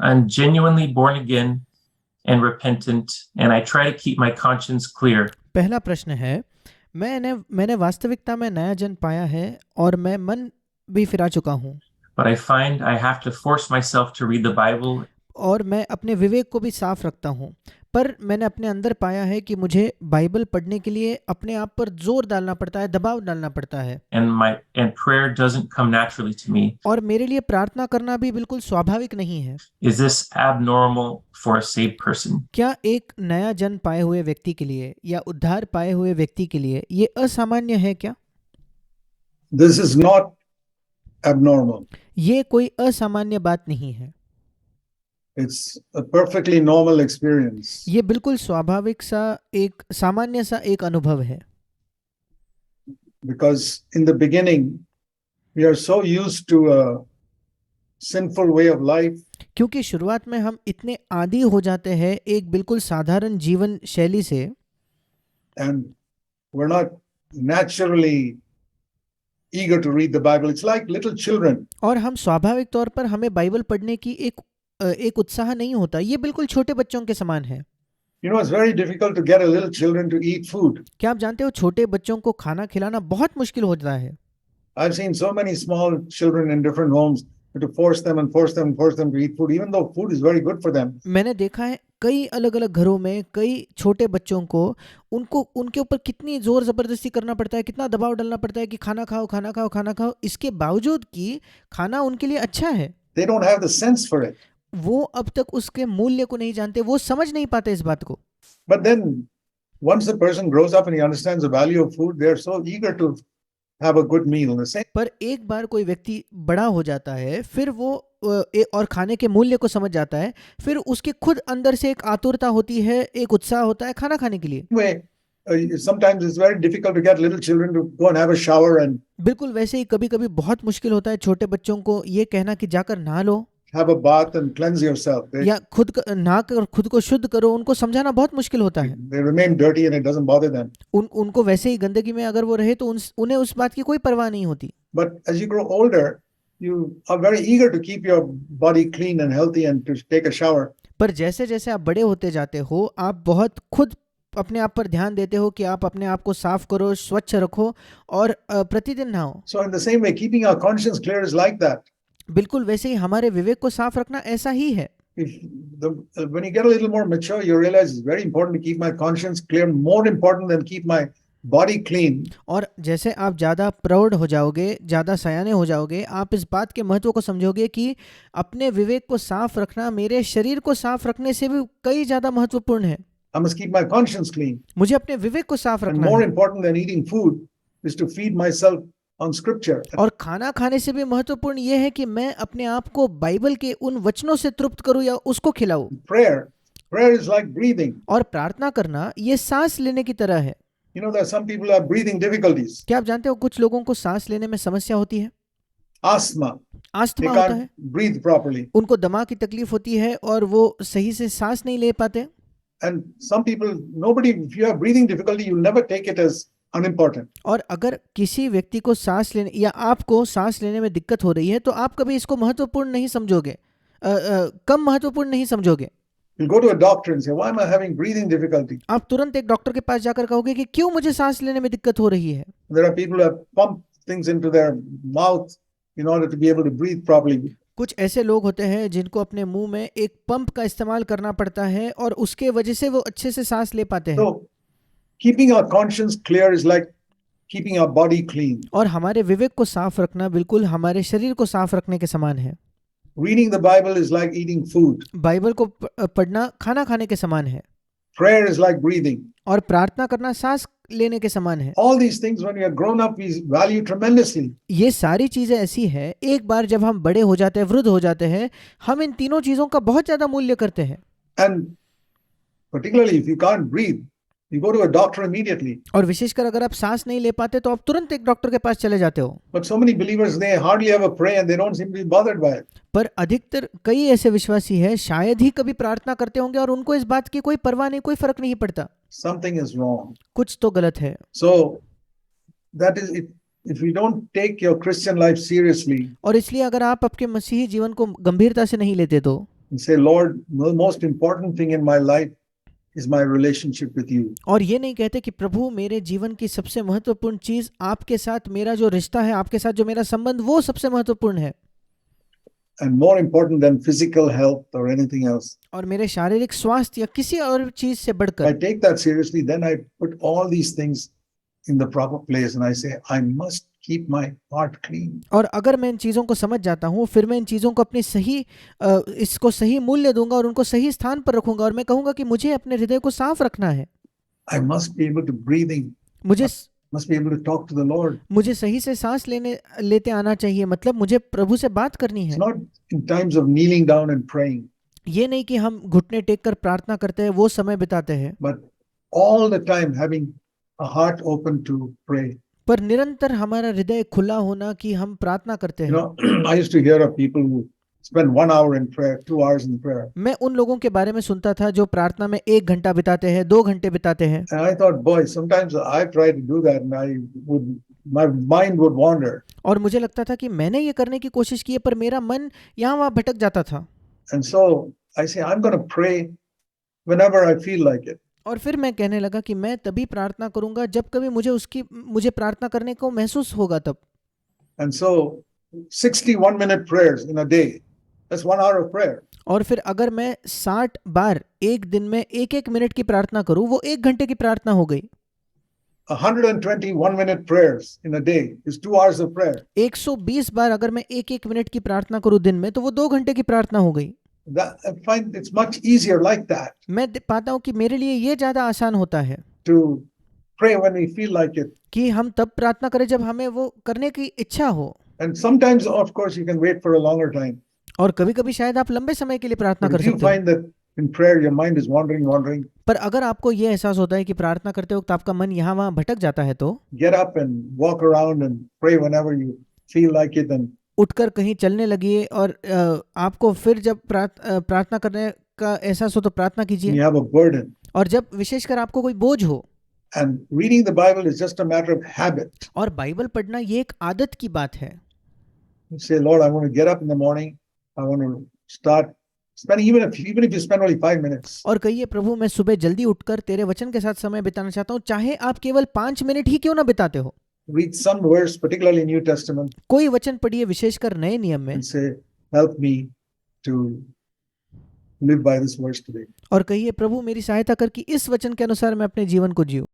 I'm genuinely born again and repentant, and I try to keep my conscience clear. पहला प्रश्न है, मैंने वास्तविकता में नया जन्म पाया है और मैं मन भी फिरा चुका हूँ, But I find I have to force myself to read the Bible, और मैं अपने विवेक को भी साफ रखता हूँ, पर मैंने अपने अंदर पाया है कि मुझे बाइबल पढ़ने के लिए अपने आप पर जोर डालना पड़ता है, दबाव डालना पड़ता है, and prayer doesn't come naturally to me. और मेरे लिए प्रार्थना करना भी बिल्कुल स्वाभाविक नहीं है। Is this abnormal for a saved person? क्या एक नया जन्म पाए हुए व्यक्ति के लिए या उद्धार पाए हुए व्यक्ति के लिए ये असामान्य है क्या? This is not abnormal. ये कोई असामान्य बात नहीं है, It's a perfectly normal experience. ये बिल्कुल स्वाभाविक सा एक सामान्य सा एक अनुभव है, Because in the beginning, we are so used to a sinful way of life, क्योंकि शुरुआत में हम इतने आदी हो जाते हैं एक बिल्कुल साधारण जीवन शैली से, and we're not naturally eager to read the Bible. It's like little children. और हम स्वाभाविक तौर पर हमें बाइबल पढ़ने की एक उत्साह नहीं होता, ये बिल्कुल छोटे बच्चों के समान है। You know, it's very difficult to get a little children to eat food. क्या आप जानते हो छोटे बच्चों को खाना खिलाना बहुत मुश्किल होता है। I've seen so many small children in different homes to force them to eat food, even though food is very good for them. मैंने देखा है कई अलग अलग घरों में कई छोटे बच्चों को उनके ऊपर कितनी जोर जबरदस्ती करना पड़ता है, कितना दबाव डालना पड़ता है कि खाना खाओ खाना खाओ खाना खाओ, इसके बावजूद कि खाना उनके लिए अच्छा है, They don't have the sense for it. वो अब तक उसके मूल्य को नहीं जानते, वो समझ नहीं पाते इस बात को। But then once the person grows up and he understands the value of food, they're so eager to have a good meal. The same. पर एक बार कोई व्यक्ति बड़ा हो जाता है, फिर वो और खाने के मूल्य को समझ जाता है, फिर उसके खुद अंदर से एक आतुरता होती है, एक उत्साह होता है खाना खाने के लिए। Way, sometimes it's very difficult to get little children to go and have a shower and बिल्कुल वैसे ही कभी कभी बहुत मुश्किल होता है छोटे बच्चों को ये कहना कि जाकर नहा लो have a bath and cleanse yourself. या नहा कर खुद को शुद्ध करो, उनको समझाना बहुत मुश्किल होता है। They remain dirty and it doesn't bother them. उनको वैसे ही गंदगी में अगर वो रहे तो उन्हें उस बात की कोई परवाह नहीं होती। But as you grow older, you are very eager to keep your body clean and healthy and to take a shower. पर जैसे जैसे आप बड़े होते जाते हो, आप बहुत खुद अपने आप पर ध्यान देते हो कि आप अपने आप को साफ करो, स्वच्छ रखो और प्रतिदिन नहाओ। So in the same way, keeping our conscience clear is like that. बिल्कुल वैसे ही हमारे विवेक को साफ रखना ऐसा ही है। When you get a little more mature, you realize it's very important to keep my conscience clear, more important than keep my body clean. और जैसे आप ज़्यादा प्रौढ़ हो जाओगे, ज़्यादा सयाने हो जाओगे, आप इस बात के महत्व को समझोगे कि अपने विवेक को साफ रखना मेरे शरीर को साफ रखने से भी कई ज़्यादा महत्वपूर्ण है। I must keep my conscience clean. मुझे अपने विवेक को साफ And रखना more है। important than eating food is to feed myself on scripture. और खाना खाने से भी महत्वपूर्ण यह है कि मैं अपने आप को बाइबल के उन वचनों से तृप्त करूं या उसको खिलाऊं। Prayer is like breathing. और प्रार्थना करना ये सांस लेने की तरह है। You know that some people have breathing difficulties. क्या आप जानते हो कुछ लोगों को सांस लेने में समस्या होती है, Asthma. They अस्थमा होता है, can't breathe properly. उनको दमा की तकलीफ होती है और वो सही से सांस नहीं ले पाते। And some people, if you have breathing difficulty, you'll never take it as unimportant. और अगर किसी व्यक्ति को सांस लेने या आपको सांस लेने में दिक्कत हो रही है तो आप कभी इसको महत्वपूर्ण नहीं समझोगे, कम महत्वपूर्ण नहीं समझोगे। You'll go to a doctor and say, why am I having breathing difficulty? आप तुरंत एक डॉक्टर के पास जाकर कहोगे कि क्यों मुझे सांस लेने में दिक्कत हो रही है। There are people who have pumped things into their mouth in order to be able to breathe properly. कुछ ऐसे लोग होते हैं जिनको अपने मुंह में एक पंप का इस्तेमाल करना पड़ता है और उसके वजह से वो अच्छे से सांस ले पाते हैं। So, keeping our conscience clear is like keeping our body clean. और हमारे विवेक को साफ रखना बिल्कुल हमारे शरीर को साफ रखने के समान है। Reading the Bible is like eating food. Bible को पढ़ना खाना खाने के समान है। Prayer is like breathing. और प्रार्थना करना सांस लेने के समान है। All these things, when we are grown up, we value tremendously. ये सारी चीजें ऐसी है, एक बार जब हम बड़े हो जाते हैं, वृद्ध हो जाते हैं, हम इन तीनों चीजों का बहुत ज्यादा मूल्य करते हैं। And particularly if you can't breathe, you go to a doctor immediately. और विशेषकर अगर आप सांस नहीं ले पाते तो आप तुरंत एक डॉक्टर के पास चले जाते हो। But so many believers, they hardly ever pray and they don't seem to be bothered by it. पर अधिकतर कई ऐसे विश्वासी हैं शायद ही कभी प्रार्थना करते होंगे और उनको इस बात की कोई परवाह नहीं, कोई फर्क नहीं पड़ता। Something is wrong. कुछ तो गलत है। So that is it. If you don't take your Christian life seriously, और इसलिए अगर आप आपके मसीही जीवन को गंभीरता से नहीं लेते तो and say, Lord, the most important thing in my life is my relationship with you. और ये नहीं कहते कि प्रभु मेरे जीवन की सबसे महत्वपूर्ण चीज आपके साथ मेरा जो रिश्ता है, आपके साथ जो मेरा संबंध, वो सबसे महत्वपूर्ण है And more important than physical health or anything else. और मेरे शारीरिक स्वास्थ्य या किसी और चीज से If I बढ़कर। take that seriously, then I put all these things in the proper place and I say, I must keep my heart clean. और अगर मैं इन चीज़ों को समझ जाता हूँ, फिर मैं इन चीज़ों को अपनी इसको सही मूल्य दूंगा और उनको सही स्थान पर रखूंगा और मैं कहूंगा कि मुझे अपने हृदय को साफ रखना है। I must be able to breathe in, मुझे must be able to talk to the Lord. मुझे सही से सांस लेते आना चाहिए, मतलब मुझे प्रभु से बात करनी It's है। not in times of kneeling down and praying, ये नहीं कि हम घुटने टेक कर प्रार्थना करते हैं, वो समय बिताते हैं, but all the time having a heart open to pray. पर निरंतर हमारा हृदय खुला होना कि हम प्रार्थना करते You हैं। know, I used to hear of people who spend 1 hour in prayer, 2 hours in prayer. मैं उन लोगों के बारे में सुनता था जो प्रार्थना में 1 घंटा बिताते हैं, 2 घंटे बिताते हैं, And I thought, boy, sometimes I tried to do that and my mind would wander. और मुझे लगता था कि मैंने ये करने की कोशिश की है पर मेरा मन यहाँ वहाँ भटक जाता था। And so I say, I'm going to pray whenever I feel like it. और फिर मैं कहने लगा कि मैं तभी प्रार्थना करूंगा जब कभी मुझे प्रार्थना करने को महसूस होगा तब। And so 61 minute prayers in a day, that's 1 hour of prayer. और फिर अगर मैं 60 बार एक दिन में 1-1 मिनट की प्रार्थना करूं, वो 1 घंटे की प्रार्थना हो गई। 121 minute prayers in a day is 2 hours of prayer. 120 बार अगर मैं 1-1 मिनट की प्रार्थना करूं दिन में, तो वो 2 घंटे की प्रार्थना हो गई। That, I find it's much easier like that मैं पाता हूं कि मेरे लिए ये ज्यादा आसान होता है to pray when we feel like it. कि हम तब प्रार्थना करें जब हमें वो करने की इच्छा हो। And sometimes, of course, you can wait for a longer time. और कभी-कभी शायद आप लंबे समय के लिए प्रार्थना But कर if you सकते हो। find that in prayer your mind is wandering, पर अगर आपको ये एहसास होता है कि प्रार्थना करते वक्त आपका मन यहाँ वहाँ भटक जाता है, तो get up and walk around and pray whenever you feel like it. And उठकर कहीं चलने लगिए और आपको फिर जब प्रार्थना करने का एहसास हो तो प्रार्थना you कीजिए। have a burden. और जब विशेषकर आपको कोई बोझ हो। And reading the Bible is just a matter of habit. और बाइबल पढ़ना ये एक आदत की बात है। You say, Lord, I want to get up in the morning. I want to start spending, even if you spend only 5 minutes. और कहिए, प्रभु मैं सुबह जल्दी उठकर तेरे वचन के साथ समय बिताना चाहता हूँ, चाहे आप केवल 5 मिनट ही क्यों ना बिताते हो। Read some verse, particularly New Testament, कोई वचन पढ़िए, विशेषकर नए नियम में, and say, help me to live by this verse today. और कहिए, प्रभु मेरी सहायता कर कि इस वचन के अनुसार मैं अपने जीवन को जीऊं।